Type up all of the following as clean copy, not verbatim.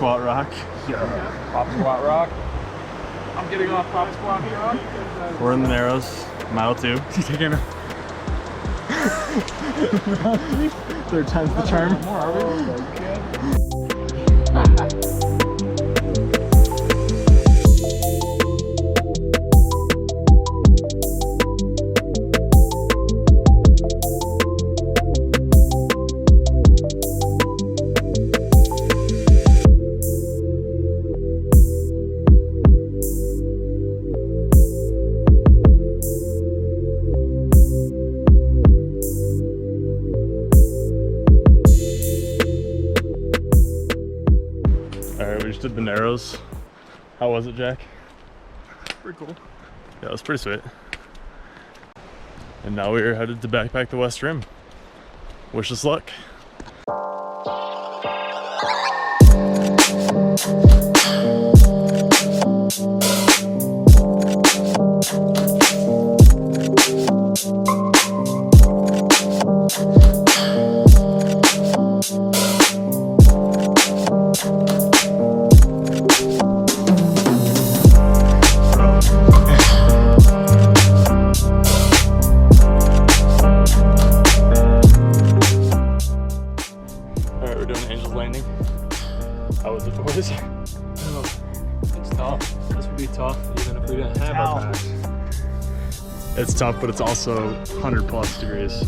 squat rock. Yeah. Pop squat rock. I'm getting off pop squat rock. We're in the Narrows, mile 2. He's taking a... Third time's the charm. More, are we? Alright, we just did the Narrows. How was it, Jack? Pretty cool. Yeah, it was pretty sweet. And now we're headed to backpack the West Rim. Wish us luck. Alright, we're doing Angel's Landing. How was it, boys? It's tough. This would be tough even if we didn't have our packs. It's tough, but it's also 100 plus degrees.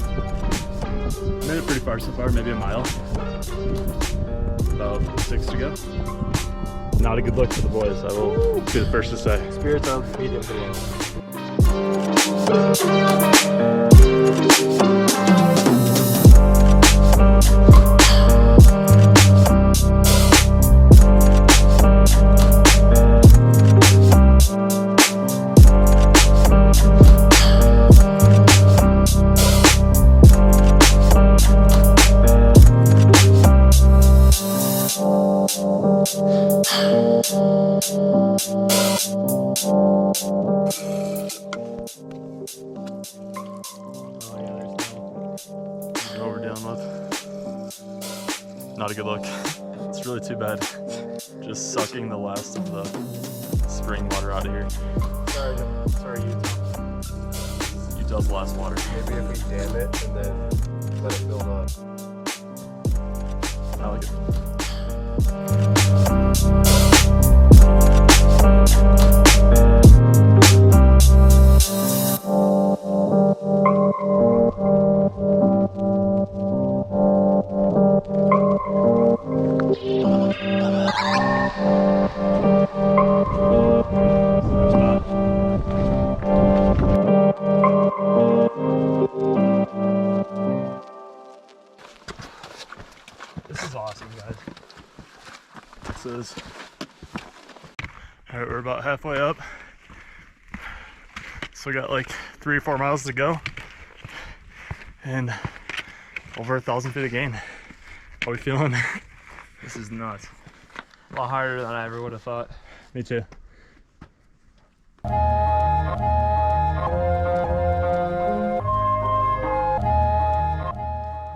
Made it pretty far so far, maybe a mile. About 6 to go. Not a good look for the boys, I will be the first to say. Spirits are medium to low. What we're dealing with. Not a good look. It's really too bad. Just sucking the last of the spring water out of here. Sorry, Utah. Utah's the last water. Maybe if we dam it and then let it build up. I like it. This is awesome, guys. This is. Alright, we're about halfway up. So we got like 3 or 4 miles to go. And over 1,000 feet of gain. How are we feeling? This is nuts. A lot harder than I ever would have thought. Me too.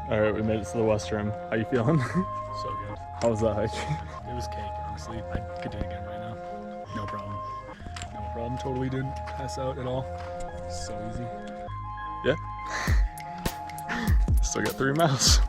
Alright, we made it to the West Rim. How you feeling? So good. How was that hike? It was cake, honestly. I could do it again right now. No problem. No problem. Totally didn't pass out at all. So easy. Yeah. Still got 3 miles.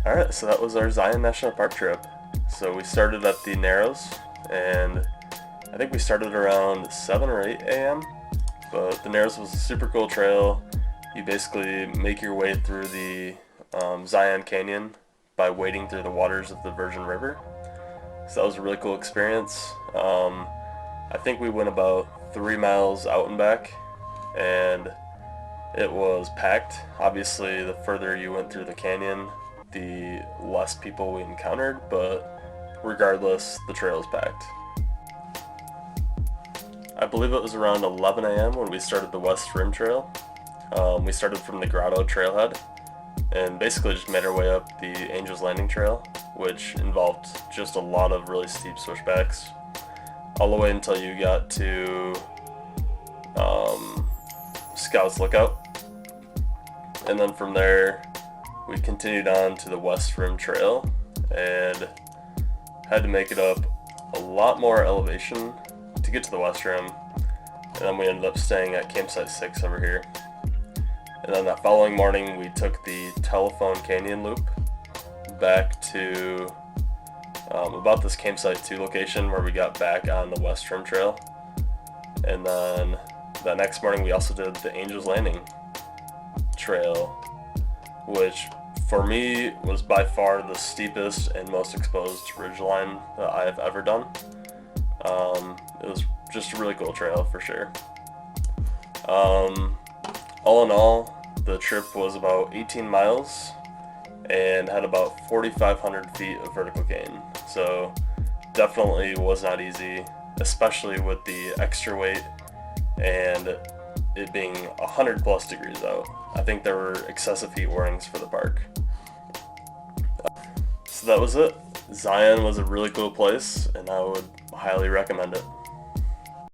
Alright, so that was our Zion National Park trip. So we started at the Narrows, and I think we started around 7 or 8 a.m. But the Narrows was a super cool trail. You basically make your way through the Zion Canyon by wading through the waters of the Virgin River. So that was a really cool experience. I think we went about 3 miles out and back, and it was packed. Obviously, the further you went through the canyon, the less people we encountered, but regardless, the trail is packed. I believe it was around 11 a.m. when we started the West Rim Trail. We started from the Grotto trailhead and basically just made our way up the Angel's Landing Trail, which involved just a lot of really steep switchbacks, all the way until you got to Scouts Lookout. And then from there, we continued on to the West Rim Trail and had to make it up a lot more elevation to get to the West Rim. And then we ended up staying at campsite 6 over here. And then that following morning, we took the Telephone Canyon loop back to about this campsite 2 location where we got back on the West Rim Trail. And then that next morning, we also did the Angel's Landing Trail, which for me was by far the steepest and most exposed ridgeline that I have ever done. It was just a really cool trail for sure. All in all, the trip was about 18 miles and had about 4,500 feet of vertical gain. So definitely was not easy, especially with the extra weight and it being 100 plus degrees out. I think there were excessive heat warnings for the park. So that was it. Zion was a really cool place and I would highly recommend it.